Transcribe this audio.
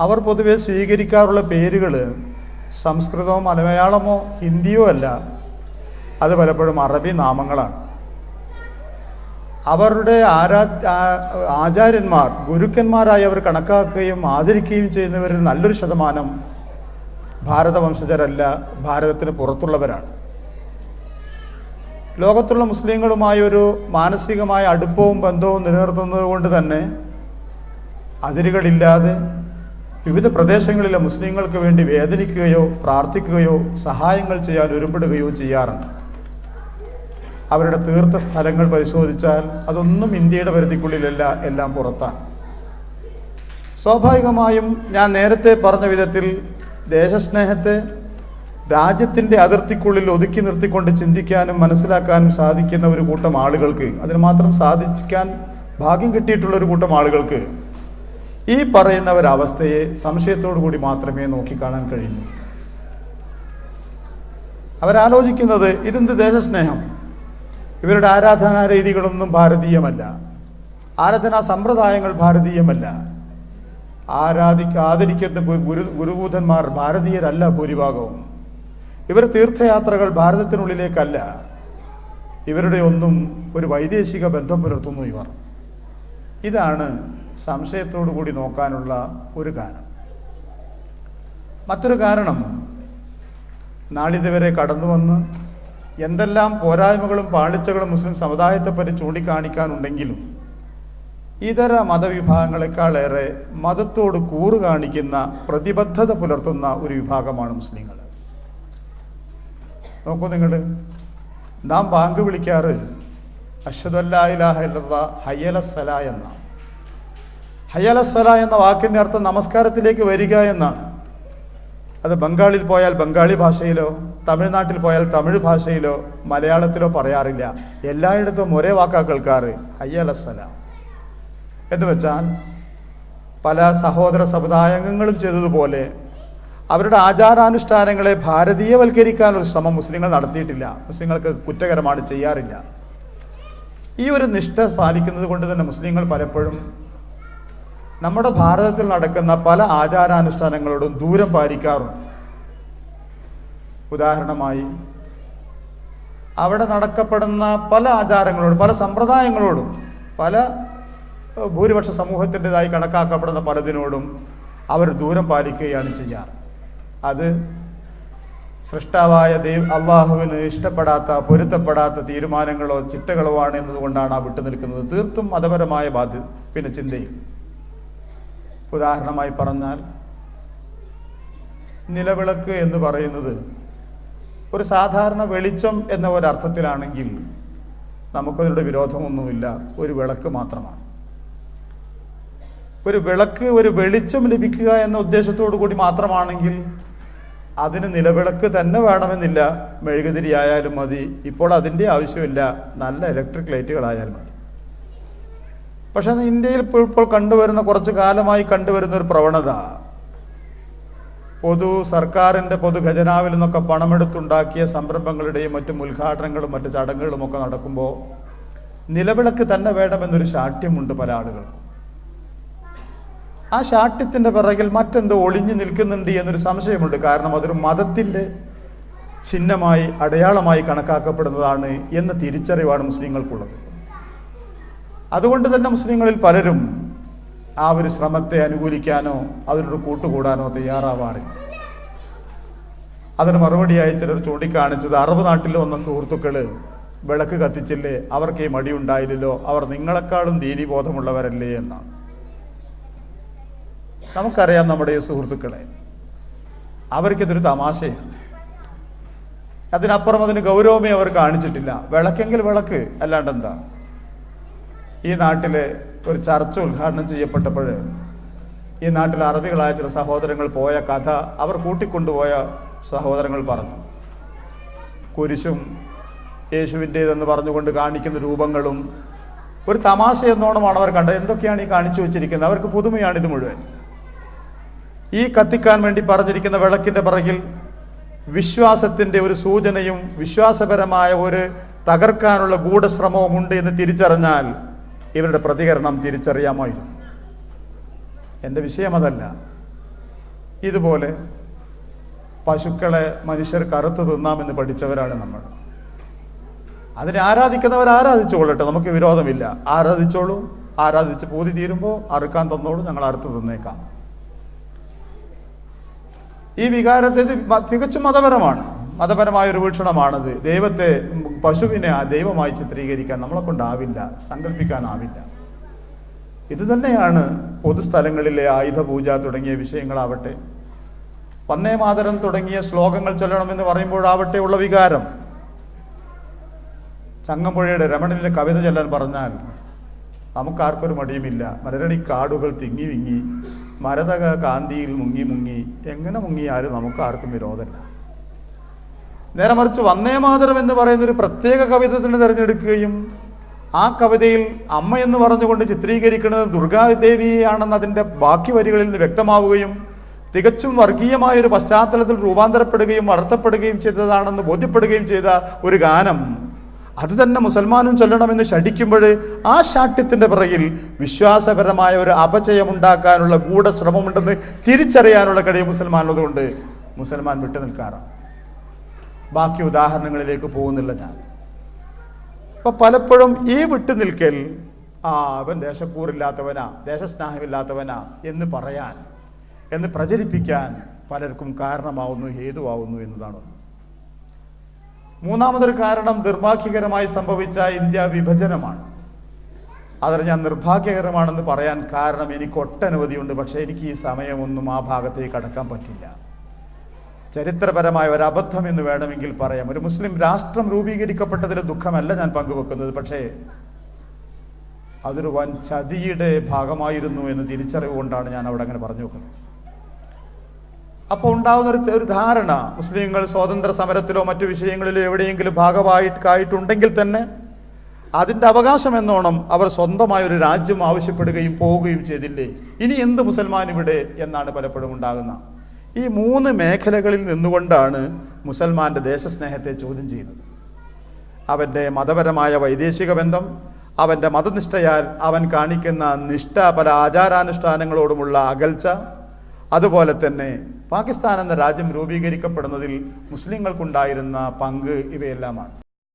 അവർ പൊതുവെ സ്വീകരിക്കാറുള്ള പേരുകൾ സംസ്കൃതമോ മലയാളമോ ഹിന്ദിയോ അല്ല, അത് പലപ്പോഴും അറബി നാമങ്ങളാണ്. അവരുടെ ആചാര്യന്മാർ, ഗുരുക്കന്മാരായി അവർ കണക്കാക്കുകയും ആദരിക്കുകയും ചെയ്യുന്നവരിൽ നല്ലൊരു ശതമാനം ഭാരതവംശജരല്ല, ഭാരതത്തിന് പുറത്തുള്ളവരാണ്. ലോകത്തുള്ള മുസ്ലിങ്ങളുമായി ഒരു മാനസികമായ അടുപ്പവും ബന്ധവും നിലനിർത്തുന്നത് കൊണ്ട് തന്നെ അതിരുകളില്ലാതെ വിവിധ പ്രദേശങ്ങളിലെ മുസ്ലിങ്ങൾക്ക് വേണ്ടി വേദനിക്കുകയോ പ്രാർത്ഥിക്കുകയോ സഹായങ്ങൾ ചെയ്യാൻ ഒരുമ്പെടുകയോ ചെയ്യാറുണ്ട്. അവരുടെ തീർത്ഥ സ്ഥലങ്ങൾ പരിശോധിച്ചാൽ അതൊന്നും ഇന്ത്യയുടെ പരിധിക്കുള്ളിലല്ല, എല്ലാം പുറത്താണ്. സ്വാഭാവികമായും ഞാൻ നേരത്തെ പറഞ്ഞ വിധത്തിൽ ദേശസ്നേഹത്തെ രാജ്യത്തിൻ്റെ അതിർത്തിക്കുള്ളിൽ ഒതുക്കി നിർത്തിക്കൊണ്ട് ചിന്തിക്കാനും മനസ്സിലാക്കാനും സാധിക്കുന്ന ഒരു കൂട്ടം ആളുകൾക്ക്, അതിന് മാത്രം സാധിക്കാൻ ഭാഗ്യം കിട്ടിയിട്ടുള്ളൊരു കൂട്ടം ആളുകൾക്ക് ഈ പറയുന്ന ഒരവസ്ഥയെ സംശയത്തോടു കൂടി മാത്രമേ നോക്കിക്കാണാൻ കഴിയൂ. അവരാലോചിക്കുന്നത് ഇതെന്ത് ദേശസ്നേഹം, ഇവരുടെ ആരാധനാ രീതികളൊന്നും ഭാരതീയമല്ല, ആരാധനാ സമ്പ്രദായങ്ങൾ ഭാരതീയമല്ല, ആദരിക്കുന്ന ഗുരുഭൂതന്മാർ ഭാരതീയരല്ല ഭൂരിഭാഗവും, ഇവർ തീർത്ഥയാത്രകൾ ഭാരതത്തിനുള്ളിലേക്കല്ല, ഇവരുടെ ഒന്നും ഒരു വൈദേശിക ബന്ധം പുലർത്തുന്നു ഇവർ. ഇതാണ് സംശയത്തോടു കൂടി നോക്കാനുള്ള ഒരു കാരണം. മറ്റൊരു കാരണം, നാളിതുവരെ കടന്നു വന്ന് എന്തെല്ലാം പോരായ്മകളും പാളിച്ചകളും മുസ്ലിം സമുദായത്തെപ്പറ്റി ചൂണ്ടിക്കാണിക്കാനുണ്ടെങ്കിലും ഇതര മതവിഭാഗങ്ങളെക്കാളേറെ മതത്തോട് കൂറ് കാണിക്കുന്ന, പ്രതിബദ്ധത പുലർത്തുന്ന ഒരു വിഭാഗമാണ് മുസ്ലിങ്ങൾ. നോക്കൂ നിങ്ങൾ, നാം ബാങ്ക് വിളിക്കാറ് അഷ്ഹദു അല്ലാ ഇലാഹ ഇല്ലല്ലാഹ് ഹയ്യ അലസ്സലാ എന്നാണ്. ഹയ്യ അലസ്സലാ എന്ന വാക്കിൻ്റെ അർത്ഥം നമസ്കാരത്തിലേക്ക് വരിക എന്നാണ്. അത് ബംഗാളിൽ പോയാൽ ബംഗാളി ഭാഷയിലോ തമിഴ്നാട്ടിൽ പോയാൽ തമിഴ് ഭാഷയിലോ മലയാളത്തിലോ പറയാറില്ല. എല്ലായിടത്തും ഒരേ വാക്കാ കേൾക്കാറ്, ഹയ്യ അലസ്സലാ എന്ന് വെച്ചാൽ പല സഹോദര സമുദായങ്ങളും ചെയ്തതുപോലെ അവരുടെ ആചാരാനുഷ്ഠാനങ്ങളെ ഭാരതീയവൽക്കരിക്കാനൊരു ശ്രമം മുസ്ലിങ്ങൾ നടത്തിയിട്ടില്ല. മുസ്ലിങ്ങൾക്ക് കുറ്റകരമാണ്, ചെയ്യാറില്ല. ഈ ഒരു നിഷ്ഠ പാലിക്കുന്നത് കൊണ്ട് തന്നെ മുസ്ലിങ്ങൾ പലപ്പോഴും നമ്മുടെ ഭാരതത്തിൽ നടക്കുന്ന പല ആചാരാനുഷ്ഠാനങ്ങളോടും ദൂരം പാലിക്കാറുണ്ട്. ഉദാഹരണമായി അവിടെ നടക്കപ്പെടുന്ന പല ആചാരങ്ങളോടും പല സമ്പ്രദായങ്ങളോടും പല ഭൂരിപക്ഷ സമൂഹത്തിൻ്റെതായി കണക്കാക്കപ്പെടുന്ന പലതിനോടും അവർ ദൂരം പാലിക്കുകയാണ് ചെയ്യാറ്. അത് സൃഷ്ടാവായ അള്ളാഹുവിന് ഇഷ്ടപ്പെടാത്ത, പൊരുത്തപ്പെടാത്ത തീരുമാനങ്ങളോ ചിട്ടകളോ ആണ് എന്നതുകൊണ്ടാണ് ആ വിട്ടു നിൽക്കുന്നത്, തീർത്തും മതപരമായ ചിന്തയിൽ. ഉദാഹരണമായി പറഞ്ഞാൽ നിലവിളക്ക് എന്ന് പറയുന്നത് ഒരു സാധാരണ വെളിച്ചം എന്ന ഒരർത്ഥത്തിലാണെങ്കിൽ നമുക്കതിനോട് വിരോധമൊന്നുമില്ല, ഒരു വിളക്ക് മാത്രമാണ്. ഒരു വിളക്ക്, ഒരു വെളിച്ചം ലഭിക്കുക എന്ന ഉദ്ദേശത്തോടു കൂടി മാത്രമാണെങ്കിൽ അതിന് നിലവിളക്ക് തന്നെ വേണമെന്നില്ല, മെഴുകുതിരി ആയാലും മതി. ഇപ്പോൾ അതിൻ്റെ ആവശ്യമില്ല, നല്ല ഇലക്ട്രിക് ലൈറ്റുകളായാലും മതി. പക്ഷെ ഇന്ത്യയിൽ ഇപ്പോൾ കണ്ടുവരുന്ന, കുറച്ചു കാലമായി കണ്ടുവരുന്ന ഒരു പ്രവണത, സർക്കാരിൻ്റെ പൊതു ഖജനാവിൽ നിന്നൊക്കെ പണമെടുത്തുണ്ടാക്കിയ സംരംഭങ്ങളുടെയും മറ്റും ഉദ്ഘാടനങ്ങളും മറ്റു ചടങ്ങുകളും ഒക്കെ നടക്കുമ്പോൾ നിലവിളക്ക് തന്നെ വേണമെന്നൊരു ശാഠ്യമുണ്ട് പല ആളുകൾക്കും. ആ ശാഠ്യത്തിൻ്റെ പിറകിൽ മറ്റെന്തോ ഒളിഞ്ഞു നിൽക്കുന്നുണ്ട് എന്നൊരു സംശയമുണ്ട്. കാരണം അതൊരു മതത്തിൻ്റെ ചിഹ്നമായി, അടയാളമായി കണക്കാക്കപ്പെടുന്നതാണ് എന്ന തിരിച്ചറിവാണ് മുസ്ലിങ്ങൾക്കുള്ളത്. അതുകൊണ്ട് തന്നെ മുസ്ലിങ്ങളിൽ പലരും ആ ഒരു ശ്രമത്തെ അനുകൂലിക്കാനോ അതിനോട് കൂട്ടുകൂടാനോ തയ്യാറാവാറില്ല. അതിന് മറുപടിയായി ചിലർ ചൂണ്ടിക്കാണിച്ചത്, അറബ് നാട്ടിൽ വന്ന സുഹൃത്തുക്കൾ വിളക്ക് കത്തിച്ചില്ലേ, അവർക്ക് ഈ മടിയുണ്ടായില്ലല്ലോ, അവർ നിങ്ങളെക്കാളും ദീനീബോധമുള്ളവരല്ലേ എന്നാണ്. നമുക്കറിയാം നമ്മുടെ ഈ സുഹൃത്തുക്കളെ, അവർക്കിതൊരു തമാശയാണ്. അതിനപ്പുറം അതിന് ഗൗരവമേ അവർ കാണിച്ചിട്ടില്ല. വിളക്കെങ്കിൽ വിളക്ക്, അല്ലാണ്ട് എന്താ. ഈ നാട്ടിലെ ഒരു ചർച്ച ഉദ്ഘാടനം ചെയ്യപ്പെട്ടപ്പോൾ ഈ നാട്ടിലെ അറബികളായ ചില സഹോദരങ്ങൾ പോയ കഥ അവർ കൂട്ടിക്കൊണ്ടുപോയ സഹോദരങ്ങൾ പറഞ്ഞു. കുരിശും യേശുവിൻ്റേതെന്ന് പറഞ്ഞുകൊണ്ട് കാണിക്കുന്ന രൂപങ്ങളും ഒരു തമാശ എന്നോണമാണ് അവർ കണ്ടത്. എന്തൊക്കെയാണ് ഈ കാണിച്ചു വെച്ചിരിക്കുന്നത്? അവർക്ക് പുതുമയാണിത് മുഴുവൻ. ഈ കത്തിക്കാൻ വേണ്ടി പറഞ്ഞിരിക്കുന്ന വിളക്കിൻ്റെ പിറകിൽ വിശ്വാസത്തിൻ്റെ ഒരു സൂചനയും വിശ്വാസപരമായ ഒരു തകർക്കാനുള്ള ഗൂഢശ്രമവും ഉണ്ട് എന്ന് തിരിച്ചറിഞ്ഞാൽ ഇവരുടെ പ്രതികരണം തിരിച്ചറിയാമായിരുന്നു. എൻ്റെ വിഷയം അതല്ല. ഇതുപോലെ പശുക്കളെ മനുഷ്യർ കറുത്ത് തിന്നാമെന്ന് പഠിച്ചവരാണ് നമ്മൾ. അതിനെ ആരാധിക്കുന്നവർ ആരാധിച്ചോളട്ടെ, നമുക്ക് വിരോധമില്ല. ആരാധിച്ചോളൂ, ആരാധിച്ച് പൂതി തീരുമ്പോൾ അറുക്കാൻ തന്നോളൂ, ഞങ്ങൾ അറുത്ത് തിന്നേക്കാം. ഈ വികാരത്തെ തികച്ചും മതപരമായൊരു വീക്ഷണമാണത്. ദൈവത്തെ, പശുവിനെ ദൈവമായി ചിത്രീകരിക്കാൻ നമ്മളെ കൊണ്ടാവില്ല, സങ്കല്പിക്കാനാവില്ല. ഇത് തന്നെയാണ് പൊതുസ്ഥലങ്ങളിലെ ആയുധപൂജ തുടങ്ങിയ വിഷയങ്ങളാവട്ടെ, വന്ദേ മാതരം തുടങ്ങിയ ശ്ലോകങ്ങൾ ചൊല്ലണമെന്ന് പറയുമ്പോഴാവട്ടെ ഉള്ള വികാരം. ചങ്ങമ്പുഴയുടെ രമണനിലെ കവിത ചൊല്ലാൻ പറഞ്ഞാൽ നമുക്കാർക്കൊരു മടിയുമില്ല. മലരണിക്കാടുകൾ തിങ്ങി വിങ്ങി മരതക കാന്തിയിൽ മുങ്ങി മുങ്ങി, എങ്ങനെ മുങ്ങിയാലും നമുക്ക് ആർക്കും വിരോധമില്ല. നേരെ മറിച്ച് വന്ദേ മാതരം എന്ന് പറയുന്നൊരു പ്രത്യേക കവിത തന്നെ തിരഞ്ഞെടുക്കുകയും ആ കവിതയിൽ അമ്മ എന്ന് പറഞ്ഞുകൊണ്ട് ചിത്രീകരിക്കുന്നത് ദുർഗാദേവിയെയാണെന്ന് അതിൻ്റെ ബാക്കി വരികളിൽ നിന്ന് വ്യക്തമാവുകയും തികച്ചും വർഗീയമായൊരു പശ്ചാത്തലത്തിൽ രൂപാന്തരപ്പെടുകയും വളർത്തപ്പെടുകയും ചെയ്തതാണെന്ന് ബോധ്യപ്പെടുകയും ചെയ്ത ഒരു ഗാനം, അത് തന്നെ മുസൽമാനും ചൊല്ലണമെന്ന് ശഠിക്കുമ്പോൾ ആ ശാഠ്യത്തിൻ്റെ പിറകിൽ വിശ്വാസപരമായ ഒരു അപചയമുണ്ടാക്കാനുള്ള ഗൂഢശ്രമമുണ്ടെന്ന് തിരിച്ചറിയാനുള്ള കഴിവ് മുസൽമാനുള്ളതുകൊണ്ട് മുസൽമാൻ വിട്ടു നിൽക്കാറാണ്. ബാക്കി ഉദാഹരണങ്ങളിലേക്ക് പോകുന്നില്ല ഞാൻ. അപ്പം പലപ്പോഴും ഈ വിട്ടു നിൽക്കൽ, അവൻ ദേശക്കൂറില്ലാത്തവനാ, ദേശസ്നേഹമില്ലാത്തവനാ എന്ന് പറയാൻ, എന്ന് പ്രചരിപ്പിക്കാൻ പലർക്കും കാരണമാവുന്നു, ഹേതുവാകുന്നു എന്നതാണ്. മൂന്നാമതൊരു കാരണം നിർഭാഗ്യകരമായി സംഭവിച്ച ഇന്ത്യ വിഭജനമാണ്. അതിന് ഞാൻ നിർഭാഗ്യകരമാണെന്ന് പറയാൻ കാരണം എനിക്ക് ഒട്ടനവധിയുണ്ട്. പക്ഷേ എനിക്ക് ഈ സമയമൊന്നും ആ ഭാഗത്തേക്ക് കടക്കാൻ പറ്റില്ല. ചരിത്രപരമായ ഒരു അബദ്ധം എന്ന് വേണമെങ്കിൽ പറയാം. ഒരു മുസ്ലിം രാഷ്ട്രം രൂപീകരിക്കപ്പെട്ടതിലെ ദുഃഖമല്ല ഞാൻ പങ്കുവെക്കുന്നത്, പക്ഷേ അതൊരു വൻ ചതിയുടെ ഭാഗമായിരുന്നു എന്ന് തിരിച്ചറിവ് കൊണ്ടാണ് ഞാൻ അവിടെ അങ്ങനെ പറഞ്ഞു വെക്കുന്നത്. അപ്പോൾ ഉണ്ടാകുന്ന ഒരു ധാരണ, മുസ്ലിങ്ങൾ സ്വാതന്ത്ര്യ സമരത്തിലോ മറ്റു വിഷയങ്ങളിലോ എവിടെയെങ്കിലും ഭാഗമായിട്ടുണ്ടെങ്കിൽ തന്നെ അതിൻ്റെ അവകാശം എന്നോണം അവർ സ്വന്തമായൊരു രാജ്യം ആവശ്യപ്പെടുകയും പോവുകയും ചെയ്തില്ലേ, ഇനി എന്ത് മുസൽമാൻ ഇവിടെ എന്നാണ് പലപ്പോഴും ഉണ്ടാകുന്ന. ഈ മൂന്ന് മേഖലകളിൽ നിന്നുകൊണ്ടാണ് മുസൽമാൻ്റെ ദേശസ്നേഹത്തെ ചോദ്യം ചെയ്യുന്നത്. അവൻ്റെ മതപരമായ വൈദേശിക ബന്ധം, അവൻ്റെ മതനിഷ്ഠയാൽ അവൻ കാണിക്കുന്ന നിഷ്ഠ, പല ആചാരാനുഷ്ഠാനങ്ങളോടുമുള്ള അകൽച്ച, അതുപോലെ തന്നെ പാകിസ്ഥാൻ എന്ന രാജ്യം രൂപീകരിക്കപ്പെടുന്നതിൽ മുസ്ലിങ്ങൾക്കുണ്ടായിരുന്ന പങ്ക്, ഇവയെല്ലാമാണ്.